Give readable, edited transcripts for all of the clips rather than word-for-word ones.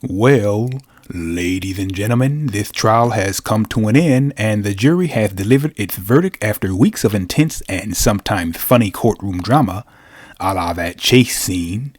Well, ladies and gentlemen, this trial has come to an end and the jury has delivered its verdict after weeks of intense and sometimes funny courtroom drama, a la that chase scene.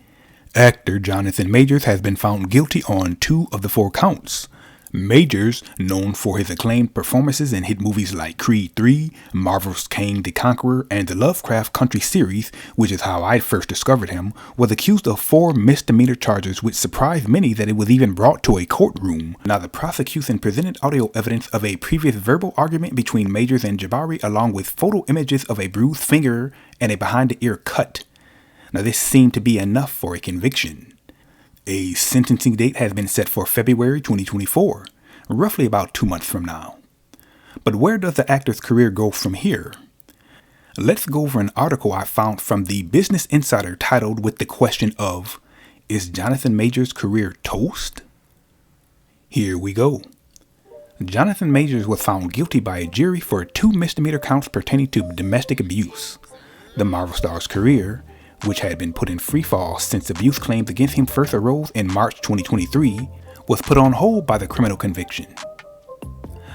Actor Jonathan Majors has been found guilty on 2 of the 4 counts. Majors, known for his acclaimed performances in hit movies like Creed 3, Marvel's Kang the Conqueror, and the Lovecraft Country series, which is how I first discovered him, was accused of 4 misdemeanor charges, which surprised many that it was even brought to a courtroom. Now, the prosecution presented audio evidence of a previous verbal argument between Majors and Jabari, along with photo images of a bruised finger and a behind-the-ear cut. Now, this seemed to be enough for a conviction. A sentencing date has been set for February 2024, roughly about 2 months from now. But where does the actor's career go from here? Let's go over an article I found from the Business Insider titled with the question of, "Is Jonathan Majors' career toast?" Here we go. Jonathan Majors was found guilty by a jury for 2 misdemeanor counts pertaining to domestic abuse. The Marvel star's career, which had been put in freefall since abuse claims against him first arose in March 2023, was put on hold by the criminal conviction.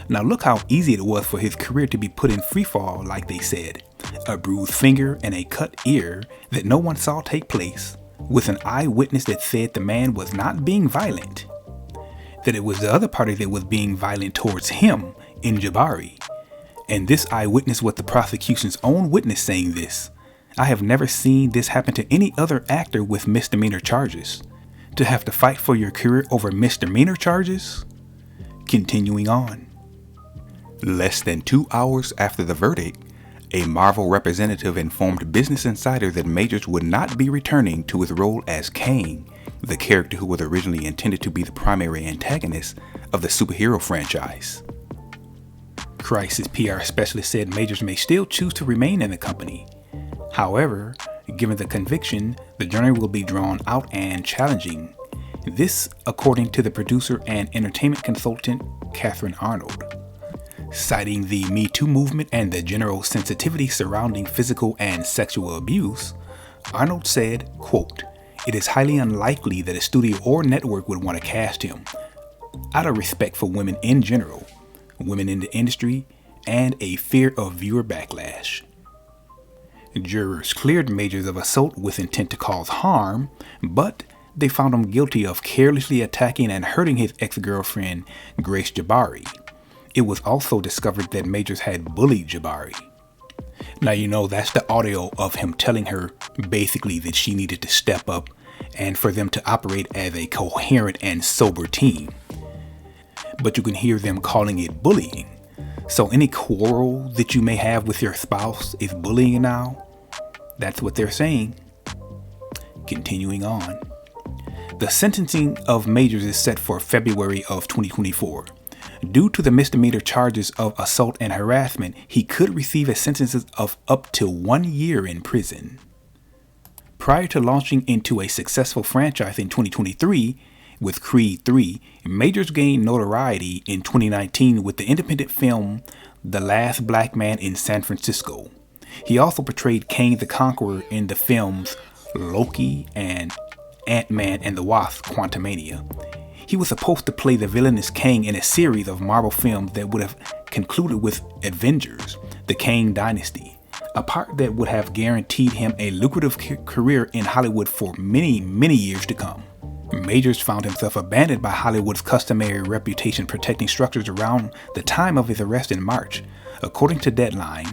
Now look how easy it was for his career to be put in freefall, like they said. A bruised finger and a cut ear that no one saw take place, with an eyewitness that said the man was not being violent. That it was the other party that was being violent towards him, in Jabari. And this eyewitness was the prosecution's own witness saying this. I have never seen this happen to any other actor with misdemeanor charges. To have to fight for your career over misdemeanor charges? Continuing on. Less than 2 hours after the verdict, a Marvel representative informed Business Insider that Majors would not be returning to his role as Kang, the character who was originally intended to be the primary antagonist of the superhero franchise. Crisis PR specialist said Majors may still choose to remain in the company. However, given the conviction, the journey will be drawn out and challenging. This, according to the producer and entertainment consultant, Catherine Arnold. Citing the Me Too movement and the general sensitivity surrounding physical and sexual abuse, Arnold said, quote, "It is highly unlikely that a studio or network would want to cast him, out of respect for women in general, women in the industry, and a fear of viewer backlash." Jurors cleared Majors of assault with intent to cause harm, but they found him guilty of carelessly attacking and hurting his ex-girlfriend, Grace Jabari. It was also discovered that Majors had bullied Jabari. Now, that's the audio of him telling her basically that she needed to step up and for them to operate as a coherent and sober team. But you can hear them calling it bullying. So any quarrel that you may have with your spouse is bullying now? That's what they're saying. Continuing on. The sentencing of Majors is set for February of 2024. Due to the misdemeanor charges of assault and harassment, he could receive a sentence of up to 1 year in prison. Prior to launching into a successful franchise in 2023, with Creed 3, Majors gained notoriety in 2019 with the independent film The Last Black Man in San Francisco. He also portrayed Kang the Conqueror in the films Loki and Ant-Man and the Wasp: Quantumania. He was supposed to play the villainous Kang in a series of Marvel films that would have concluded with Avengers: The Kang Dynasty, a part that would have guaranteed him a lucrative career in Hollywood for many, many years to come. Majors found himself abandoned by Hollywood's customary reputation protecting structures around the time of his arrest in March. According to Deadline,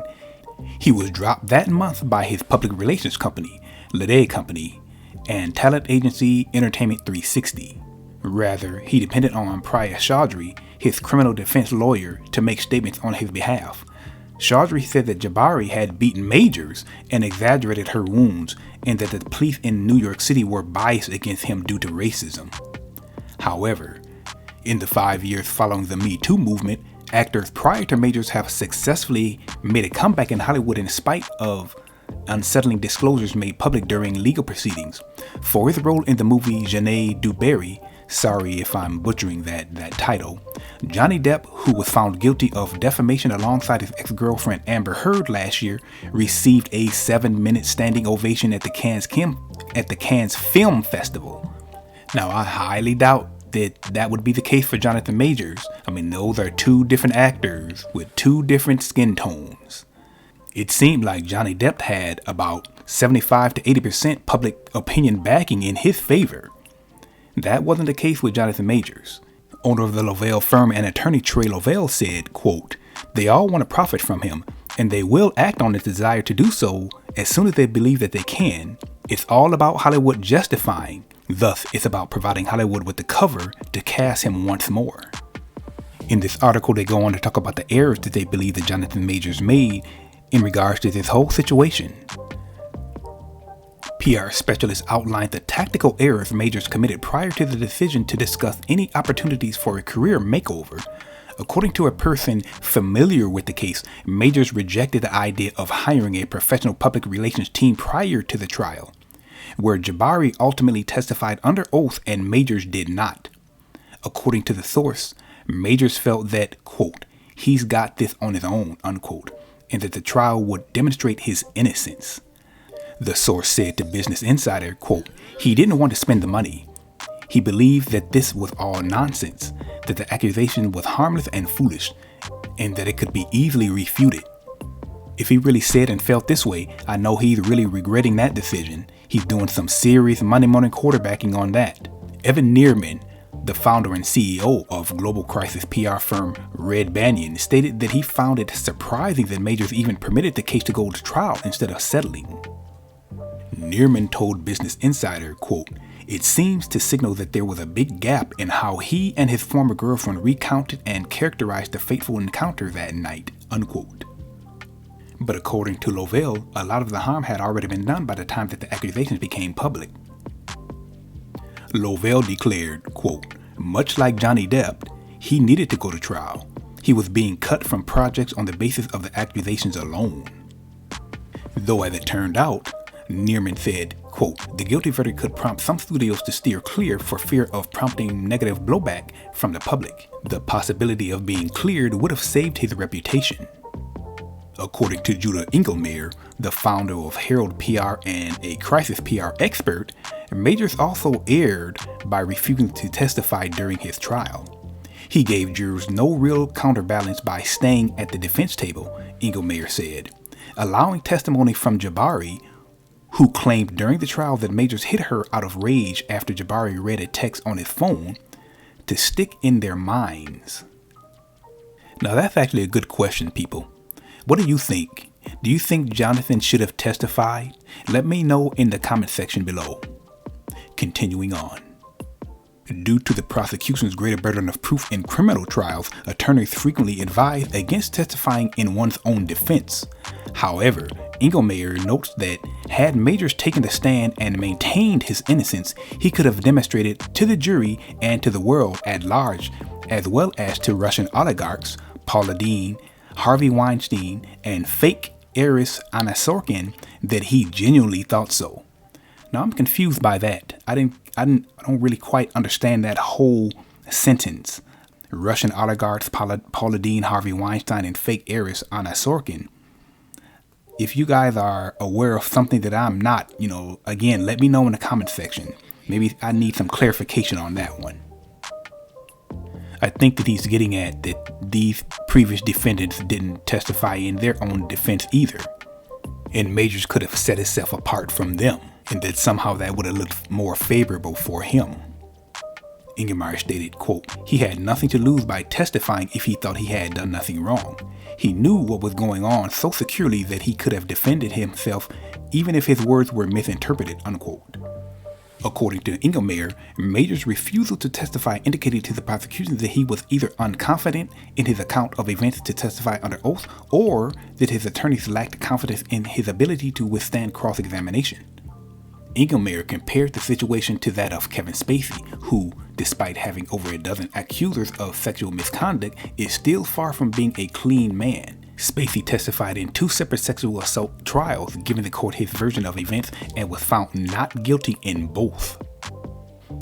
he was dropped that month by his public relations company, Lede Company, and talent agency Entertainment 360. Rather, he depended on Priya Chaudhry, his criminal defense lawyer, to make statements on his behalf. Chaudhry said that Jabari had beaten Majors and exaggerated her wounds, and that the police in New York City were biased against him due to racism. However, in the 5 years following the Me Too movement, actors prior to Majors have successfully made a comeback in Hollywood in spite of unsettling disclosures made public during legal proceedings. For his role in the movie Jeanne du Barry, sorry if I'm butchering that title, Johnny Depp, who was found guilty of defamation alongside his ex-girlfriend Amber Heard last year, received a 7-minute standing ovation at the Cannes Film Festival. Now, I highly doubt that that would be the case for Jonathan Majors. I mean, those are two different actors with two different skin tones. It seemed like Johnny Depp had about 75 to 80% public opinion backing in his favor. That wasn't the case with Jonathan Majors. Owner of the Avail firm and attorney Trey Avail said, quote, "They all want to profit from him, and they will act on his desire to do so as soon as they believe that they can. It's all about Hollywood justifying. Thus, it's about providing Hollywood with the cover to cast him once more." In this article, they go on to talk about the errors that they believe that Jonathan Majors made in regards to this whole situation. PR specialists outlined the tactical errors Majors committed prior to the decision to discuss any opportunities for a career makeover. According to a person familiar with the case, Majors rejected the idea of hiring a professional public relations team prior to the trial, where Jabari ultimately testified under oath and Majors did not. According to the source, Majors felt that, quote, "he's got this on his own," unquote, and that the trial would demonstrate his innocence. The source said to Business Insider, quote, "He didn't want to spend the money. He believed that this was all nonsense, that the accusation was harmless and foolish, and that it could be easily refuted. If he really said and felt this way, I know he's really regretting that decision. He's doing some serious Monday morning quarterbacking on that." Evan Neerman, the founder and CEO of global crisis PR firm Red Banyan, stated that he found it surprising that Majors even permitted the case to go to trial instead of settling. Neerman told Business Insider, quote, "It seems to signal that there was a big gap in how he and his former girlfriend recounted and characterized the fateful encounter that night," unquote. But according to Lovell, a lot of the harm had already been done by the time that the accusations became public. Lovell declared, quote, "Much like Johnny Depp, he needed to go to trial. He was being cut from projects on the basis of the accusations alone." Though as it turned out, Neerman said, quote, "The guilty verdict could prompt some studios to steer clear for fear of prompting negative blowback from the public. The possibility of being cleared would have saved his reputation." According to Judah Engelmeyer, the founder of Herald PR and a crisis PR expert, Majors also erred by refusing to testify during his trial. He gave jurors no real counterbalance by staying at the defense table, Engelmeyer said, allowing testimony from Jabari, who claimed during the trial that Majors hit her out of rage after Jabari read a text on his phone, to stick in their minds. Now that's actually a good question, people. What do you think? Do you think Jonathan should have testified? Let me know in the comment section below. Continuing on. Due to the prosecution's greater burden of proof in criminal trials, attorneys frequently advise against testifying in one's own defense. However, Engelmeyer notes that had Majors taken the stand and maintained his innocence, he could have demonstrated to the jury and to the world at large, as well as to Russian oligarchs, Paula Deen, Harvey Weinstein, and fake heiress Anna Sorkin, that he genuinely thought so. Now I'm confused by that. I don't really quite understand that whole sentence. Russian oligarchs, Paula Deen, Harvey Weinstein, and fake heiress Anna Sorkin. If you guys are aware of something that I'm not, again, let me know in the comment section. Maybe I need some clarification on that one. I think that he's getting at that these previous defendants didn't testify in their own defense either, and Majors could have set himself apart from them, and that somehow that would have looked more favorable for him. Engelmeyer stated, quote, "He had nothing to lose by testifying if he thought he had done nothing wrong. He knew what was going on so securely that he could have defended himself even if his words were misinterpreted," unquote. According to Engelmeyer, Majors' refusal to testify indicated to the prosecution that he was either unconfident in his account of events to testify under oath, or that his attorneys lacked confidence in his ability to withstand cross-examination. Engelmeyer compared the situation to that of Kevin Spacey, who, despite having over a dozen accusers of sexual misconduct, is still far from being a clean man. Spacey testified in 2 separate sexual assault trials, giving the court his version of events, and was found not guilty in both.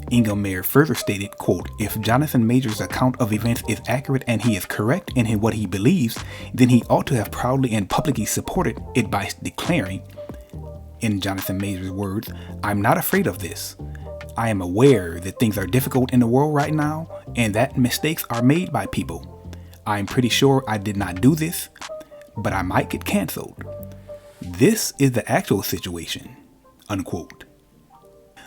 Engelmeyer further stated, quote, "If Jonathan Majors' account of events is accurate and he is correct in what he believes, then he ought to have proudly and publicly supported it by declaring, in Jonathan Majors' words, 'I'm not afraid of this. I am aware that things are difficult in the world right now and that mistakes are made by people. I'm pretty sure I did not do this, but I might get canceled. This is the actual situation," unquote.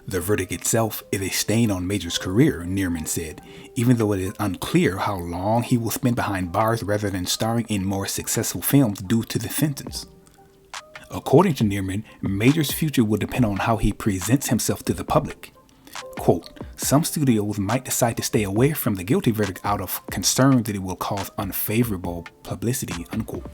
The verdict itself is a stain on Major's career, Neerman said, even though it is unclear how long he will spend behind bars rather than starring in more successful films due to the sentence. According to Neerman, Major's future will depend on how he presents himself to the public. Quote, "Some studios might decide to stay away from the guilty verdict out of concern that it will cause unfavorable publicity," unquote.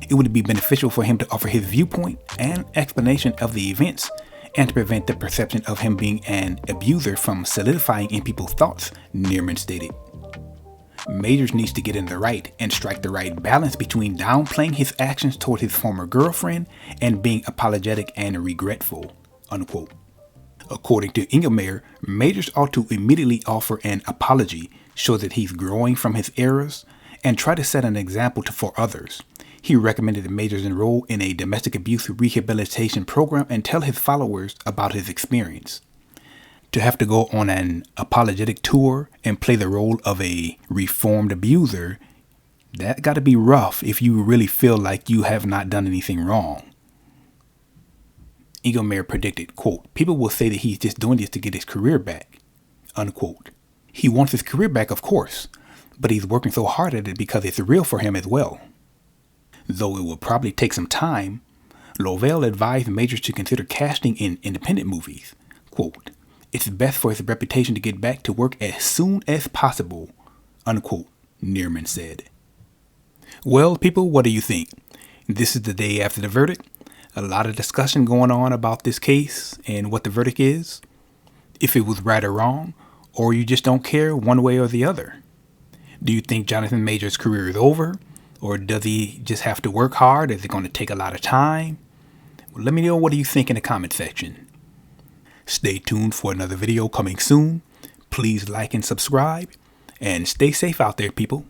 It would be beneficial for him to offer his viewpoint and explanation of the events and to prevent the perception of him being an abuser from solidifying in people's thoughts, Neerman stated. Majors needs to get in the right and strike the right balance between downplaying his actions toward his former girlfriend and being apologetic and regretful, unquote. According to Engelmeyer, Majors ought to immediately offer an apology, show that he's growing from his errors, and try to set an example for others. He recommended that Majors enroll in a domestic abuse rehabilitation program and tell his followers about his experience. To have to go on an apologetic tour and play the role of a reformed abuser, that got to be rough if you really feel like you have not done anything wrong. Engelmeyer predicted, quote, "People will say that he's just doing this to get his career back," unquote. He wants his career back, of course, but he's working so hard at it because it's real for him as well. Though it will probably take some time, Lovell advised Majors to consider casting in independent movies. Quote, "It's best for his reputation to get back to work as soon as possible," unquote, Neerman said. Well, people, what do you think? This is the day after the verdict. A lot of discussion going on about this case and what the verdict is. If it was right or wrong, or you just don't care one way or the other. Do you think Jonathan Majors' career is over? Or does he just have to work hard? Is it going to take a lot of time? Well, let me know what do you think in the comment section. Stay tuned for another video coming soon. Please like and subscribe. And stay safe out there, people.